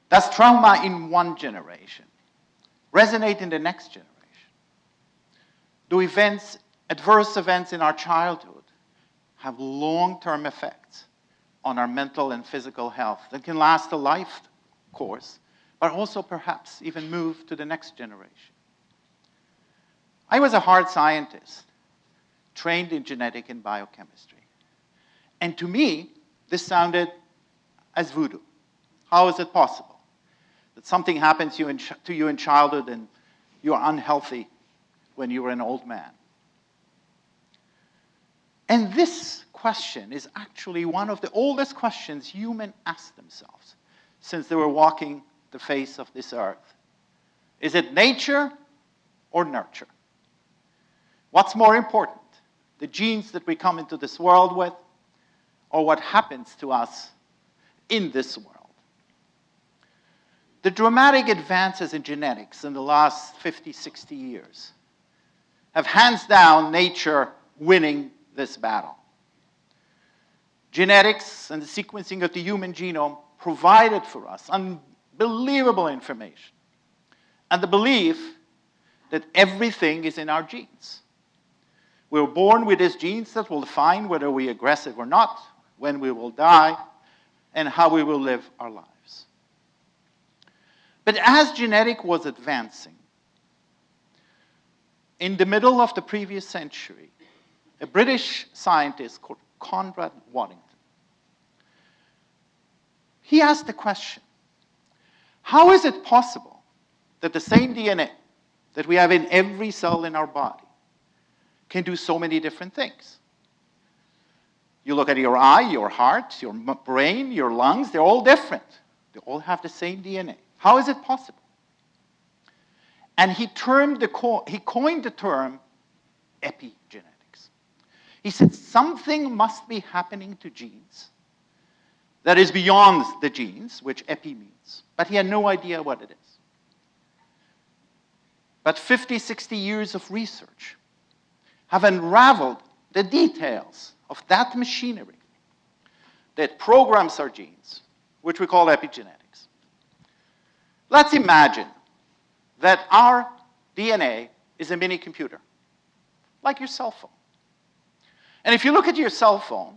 Does trauma in one generation resonate in the next generation? Do adverse events in our childhood have long-term effects on our mental and physical health that can last a life course, but also perhaps even move to the next generation? I was a hard scientist, trained in genetic and biochemistry. And to me, this sounded as voodoo. How is it possible that something happens to you in childhood and you are unhealthy when you were an old man? And this question is actually one of the oldest questions humans ask themselves since they were walking the face of this earth. Is it nature or nurture? What's more important, the genes that we come into this world with, or what happens to us in this world? The dramatic advances in genetics in the last 50, 60 years have hands down nature winning this battle. Genetics and the sequencing of the human genome provided for us unbelievable information and the belief that everything is in our genes. We're born with these genes that will define whether we're aggressive or not, when we will die, and how we will live our lives. But as genetics was advancing, in the middle of the previous century, a British scientist called Conrad Waddington, he asked the question, how is it possible that the same DNA that we have in every cell in our body can do so many different things? You look at your eye, your heart, your brain, your lungs, they're all different. They all have the same DNA. How is it possible? And he coined the term epigenetics. He said something must be happening to genes that is beyond the genes, which epi means. But he had no idea what it is. But 50, 60 years of research have unraveled the details of that machinery that programs our genes, which we call epigenetics. Let's imagine that our DNA is a mini computer, like your cell phone. And if you look at your cell phone,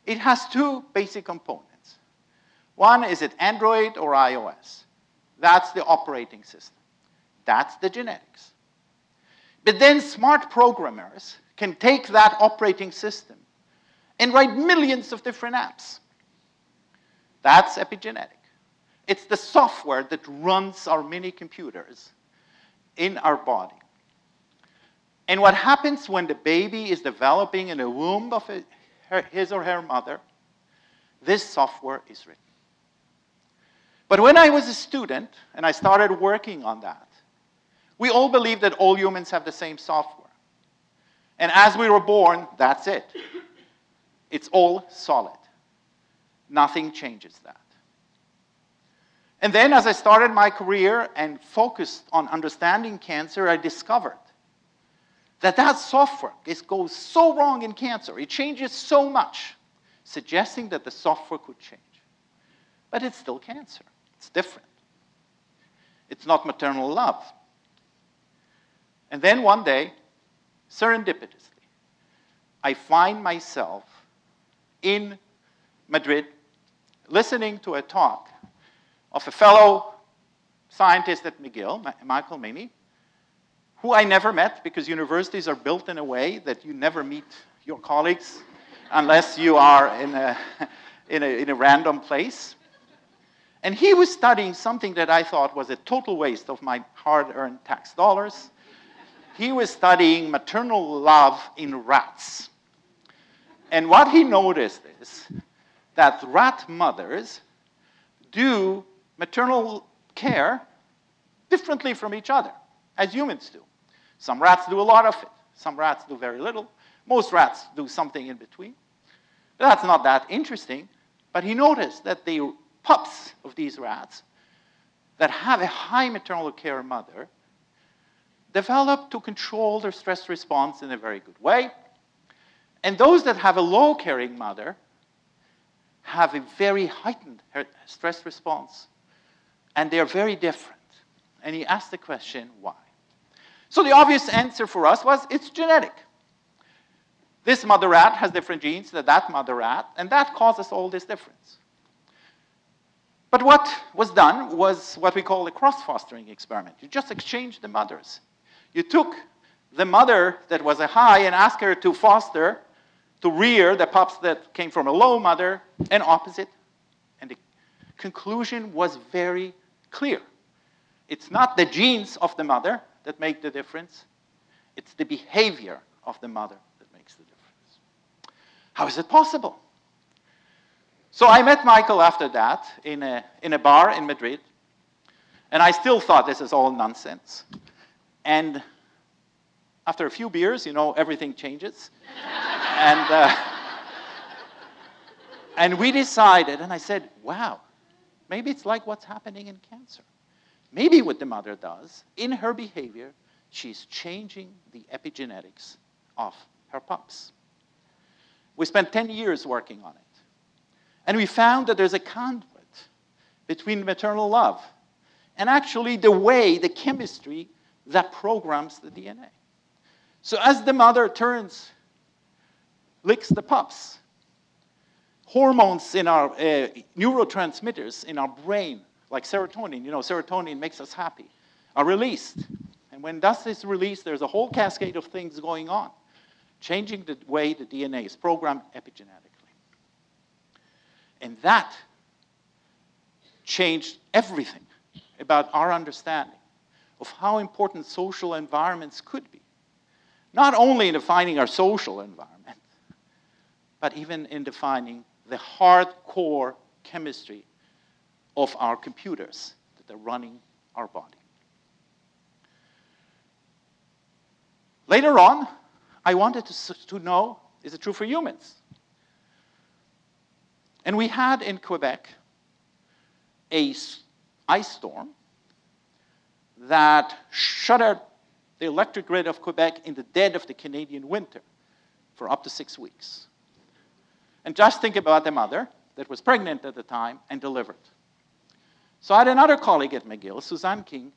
it has two basic components. One, is it Android or iOS? That's the operating system. That's the genetics. But then smart programmers can take that operating system and write millions of different apps. That's epigenetic. It's the software that runs our mini computers in our body. And what happens when the baby is developing in the womb of his or her mother, this software is written. But when I was a student and I started working on that, we all believed that all humans have the same software. And as we were born, that's it. It's all solid. Nothing changes that. And then as I started my career and focused on understanding cancer, I discovered that that software goes so wrong in cancer. It changes so much, suggesting that the software could change. But it's still cancer. It's different. It's not maternal love. And then one day, serendipitously, I find myself in Madrid listening to a talk of a fellow scientist at McGill, Michael Maney, who I never met because universities are built in a way that you never meet your colleagues unless you are in a random place. And he was studying something that I thought was a total waste of my hard-earned tax dollars. He was studying maternal love in rats. And what he noticed is that rat mothers do maternal care differently from each other, as humans do. Some rats do a lot of it. Some rats do very little. Most rats do something in between. That's not that interesting, but he noticed that the pups of these rats that have a high maternal care mother develop to control their stress response in a very good way. And those that have a low-caring mother have a very heightened stress response and they're very different. And he asked the question, why? So the obvious answer for us was, it's genetic. This mother rat has different genes than that mother rat, and that causes all this difference. But what was done was what we call a cross-fostering experiment. You just exchanged the mothers. You took the mother that was a high and asked her to foster, to rear the pups that came from a low mother, and opposite. And the conclusion was very clear. It's not the genes of the mother that make the difference. It's the behavior of the mother that makes the difference. How is it possible? So I met Michael after that in a bar in Madrid, and I still thought this is all nonsense. And after a few beers, you know, everything changes. And we decided, and I said, wow, maybe it's like what's happening in cancer. Maybe what the mother does, in her behavior, she's changing the epigenetics of her pups. We spent 10 years working on it. And we found that there's a conduit between maternal love and actually the way, the chemistry that programs the DNA. So as the mother licks the pups, hormones in our neurotransmitters in our brain, like serotonin, you know, serotonin makes us happy, are released. And when dust is released, there's a whole cascade of things going on, changing the way the DNA is programmed epigenetically. And that changed everything about our understanding of how important social environments could be. Not only in defining our social environment, but even in defining the hardcore chemistry of our computers that are running our body. Later on, I wanted to know, is it true for humans? And we had in Quebec an ice storm that shuttered the electric grid of Quebec in the dead of the Canadian winter for up to 6 weeks. And just think about the mother that was pregnant at the time and delivered. So I had another colleague at McGill, Suzanne King,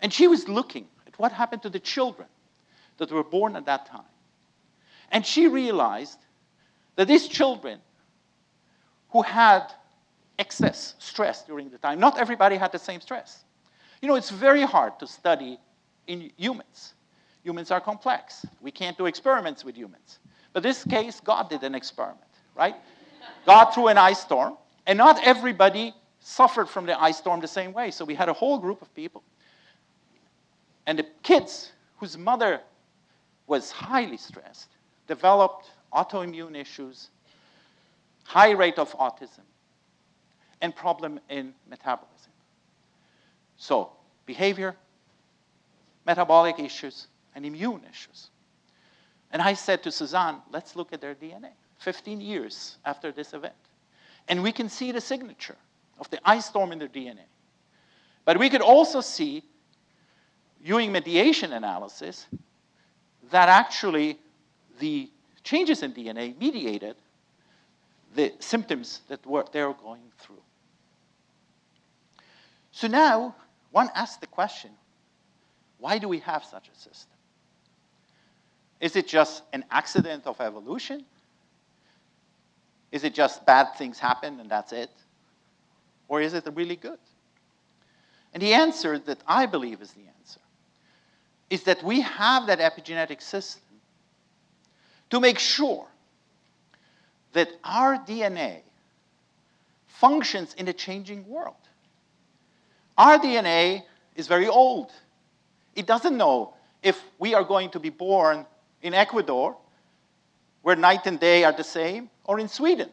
and she was looking at what happened to the children that were born at that time. And she realized that these children who had excess stress during the time, not everybody had the same stress. You know, it's very hard to study in humans. Humans are complex. We can't do experiments with humans. But in this case, God did an experiment, right? God threw an ice storm, and not everybody suffered from the ice storm the same way. So we had a whole group of people. And the kids whose mother was highly stressed developed autoimmune issues, high rate of autism, and problem in metabolism. So behavior, metabolic issues, and immune issues. And I said to Suzanne, let's look at their DNA, 15 years after this event. And we can see the signature of the ice storm in their DNA. But we could also see, doing mediation analysis, that actually the changes in DNA mediated the symptoms that they were going through. So now, one asks the question, why do we have such a system? Is it just an accident of evolution? Is it just bad things happen and that's it? Or is it really good? And the answer that I believe is the answer is that we have that epigenetic system to make sure that our DNA functions in a changing world. Our DNA is very old. It doesn't know if we are going to be born in Ecuador, where night and day are the same, or in Sweden,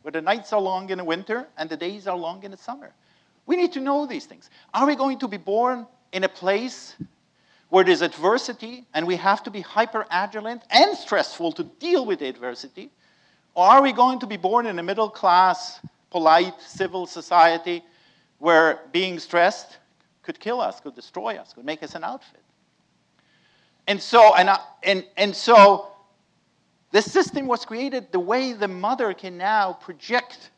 where the nights are long in the winter and the days are long in the summer. We need to know these things. Are we going to be born in a place where there's adversity and we have to be hyper-agile and stressful to deal with the adversity? Or are we going to be born in a middle-class, polite, civil society where being stressed could kill us, could destroy us, could make us an outfit? And so, so this system was created the way the mother can now project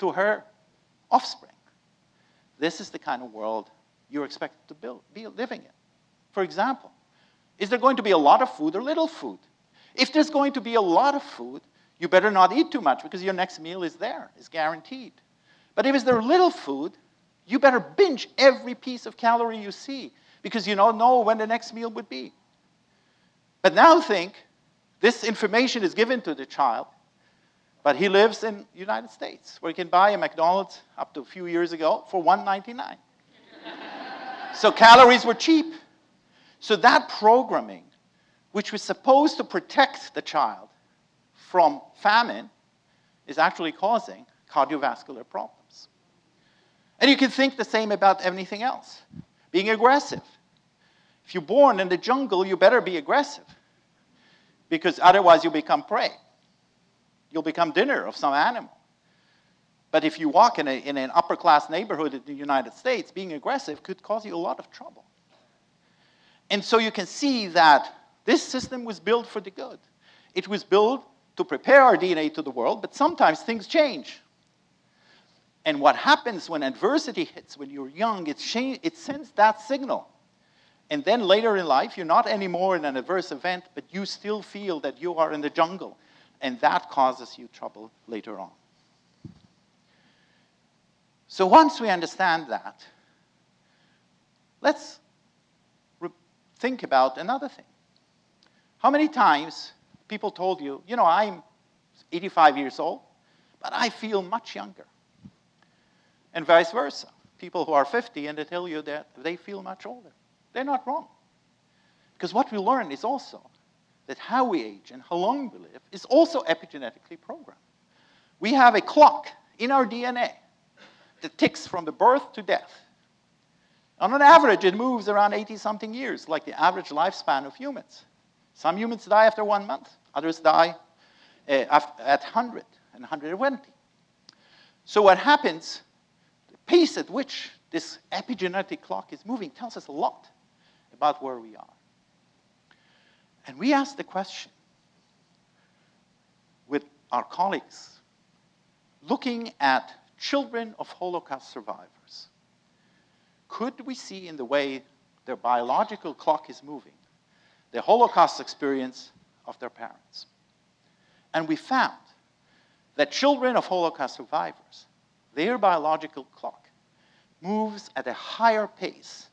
to her offspring this is the kind of world you're expected to be living in. For example, is there going to be a lot of food or little food? If there's going to be a lot of food, you better not eat too much because your next meal is there, is guaranteed. But if there's little food, you better binge every piece of calorie you see because you don't know when the next meal would be. But now think, this information is given to the child, but he lives in the United States where he can buy a McDonald's up to a few years ago for $1.99. So calories were cheap. So that programming, which was supposed to protect the child from famine, is actually causing cardiovascular problems. And you can think the same about anything else. Being aggressive. If you're born in the jungle, you better be aggressive, because otherwise you become prey. You'll become dinner of some animal. But if you walk in an upper-class neighborhood in the United States, being aggressive could cause you a lot of trouble. And so you can see that this system was built for the good. It was built to prepare our DNA to the world, but sometimes things change. And what happens when adversity hits, when you're young, it sends that signal. And then later in life, you're not anymore in an adverse event, but you still feel that you are in the jungle. And that causes you trouble later on. So once we understand that, let's think about another thing. How many times people told you, you know, I'm 85 years old, but I feel much younger? And vice versa. People who are 50 and they tell you that they feel much older. They're not wrong. Because what we learn is also that how we age and how long we live is also epigenetically programmed. We have a clock in our DNA that ticks from the birth to death. On an average, it moves around 80-something years, like the average lifespan of humans. Some humans die after 1 month. Others die at 100 and 120. So what happens, the pace at which this epigenetic clock is moving tells us a lot about where we are. And we asked the question with our colleagues, looking at children of Holocaust survivors. Could we see in the way their biological clock is moving the Holocaust experience of their parents? And we found that children of Holocaust survivors, their biological clock moves at a higher pace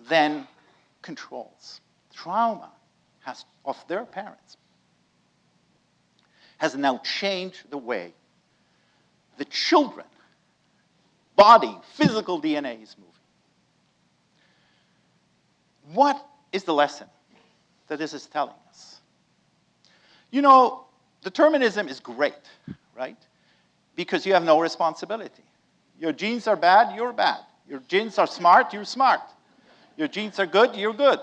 than controls. Trauma of their parents has now changed the way the children, body, physical DNA is moving. What is the lesson that this is telling us? You know, determinism is great, right? Because you have no responsibility. Your genes are bad, you're bad. Your genes are smart, you're smart. Your genes are good, you're good.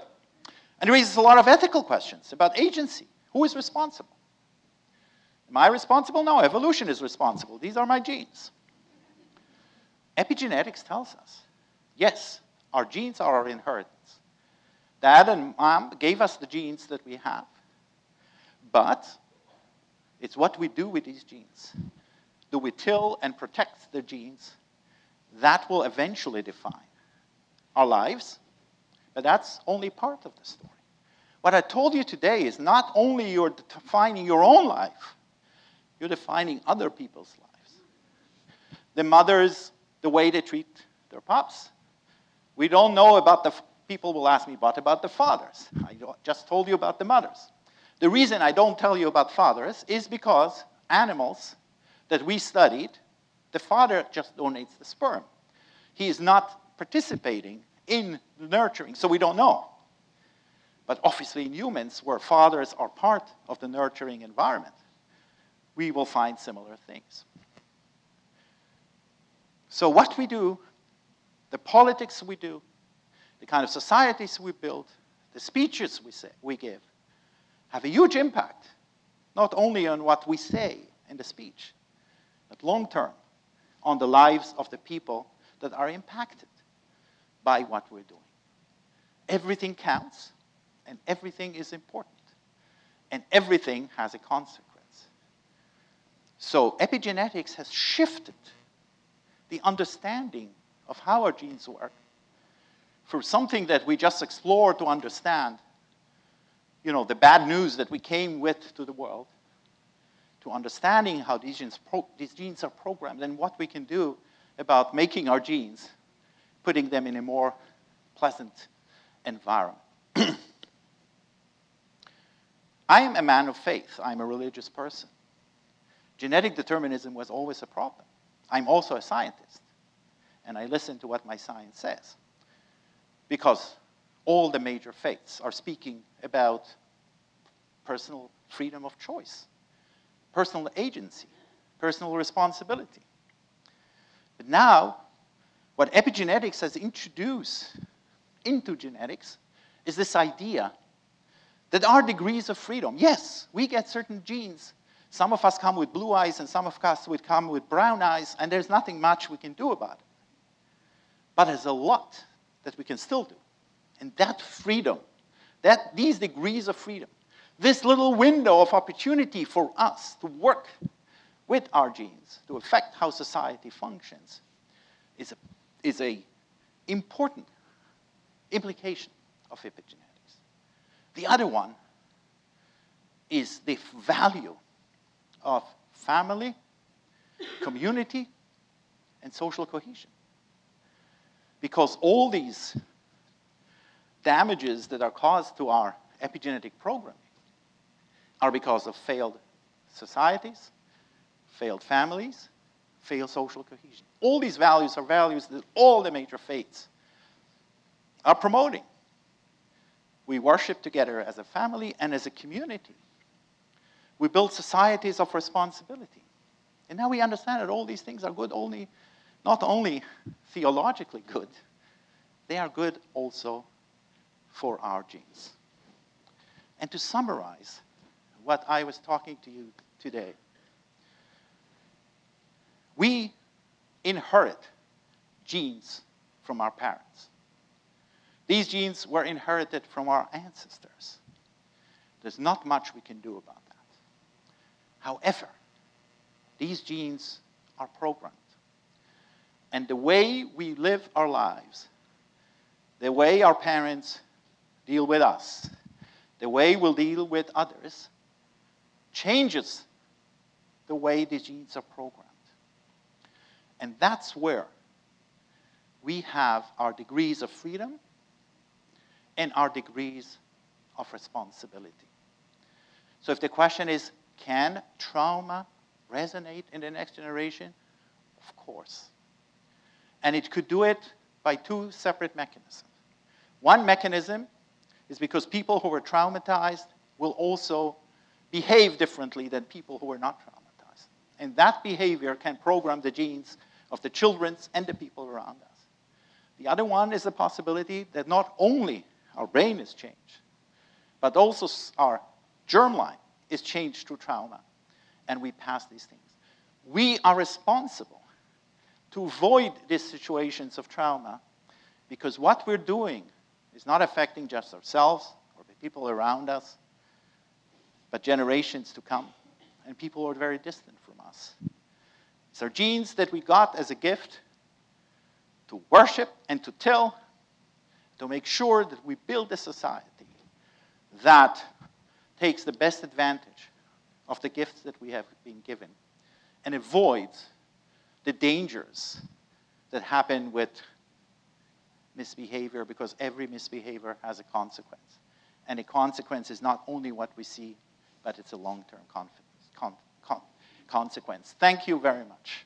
And it raises a lot of ethical questions about agency. Who is responsible? Am I responsible? No, evolution is responsible. These are my genes. Epigenetics tells us, yes, our genes are our inheritance. Dad and mom gave us the genes that we have. But it's what we do with these genes. Do we till and protect the genes? That will eventually define our lives. But that's only part of the story. What I told you today is not only you're defining your own life, you're defining other people's lives. The mothers, the way they treat their pups. We don't know about the, people will ask me, what about the fathers? I just told you about the mothers. The reason I don't tell you about fathers is because animals that we studied, the father just donates the sperm. He is not participating in the nurturing, so we don't know. But obviously in humans, where fathers are part of the nurturing environment, we will find similar things. So what we do, the politics we do, the kind of societies we build, the speeches we give, have a huge impact, not only on what we say in the speech, but long-term on the lives of the people that are impacted by what we're doing. Everything counts, and everything is important, and everything has a consequence. So epigenetics has shifted the understanding of how our genes work, for something that we just explore to understand, the bad news that we came with to the world, to understanding how these genes are programmed and what we can do about making our genes, putting them in a more pleasant environment. I am a man of faith. I'm a religious person. Genetic determinism was always a problem. I'm also a scientist, and I listen to what my science says, because all the major faiths are speaking about personal freedom of choice, personal agency, personal responsibility. But now, what epigenetics has introduced into genetics is this idea that our degrees of freedom, yes, we get certain genes. Some of us come with blue eyes, and some of us would come with brown eyes, and there's nothing much we can do about it. But there's a lot that we can still do. And that freedom, these degrees of freedom, this little window of opportunity for us to work with our genes, to affect how society functions, is an important implication of epigenetics. The other one is the value of family, community, and social cohesion. Because all these damages that are caused to our epigenetic programming are because of failed societies, failed families, failed social cohesion. All these values are values that all the major faiths are promoting. We worship together as a family and as a community. We build societies of responsibility. And now we understand that all these things are good not only theologically good, they are good also for our genes. And to summarize what I was talking to you today, we inherit genes from our parents. These genes were inherited from our ancestors. There's not much we can do about that. However, these genes are programmed. And the way we live our lives, the way our parents deal with us, the way we'll deal with others, changes the way the genes are programmed. And that's where we have our degrees of freedom and our degrees of responsibility. So if the question is, can trauma resonate in the next generation? Of course. And it could do it by two separate mechanisms. One mechanism is because people who were traumatized will also behave differently than people who were not traumatized. And that behavior can program the genes of the children and the people around us. The other one is the possibility that not only our brain is changed, but also our germline is changed through trauma, and we pass these things. We are responsible to avoid these situations of trauma, because what we're doing is not affecting just ourselves or the people around us, but generations to come, and people who are very distant from us. It's our genes that we got as a gift to worship and to tell, to make sure that we build a society that takes the best advantage of the gifts that we have been given and avoids the dangers that happen with misbehavior, because every misbehavior has a consequence. And a consequence is not only what we see, but it's a long-term consequence. Thank you very much.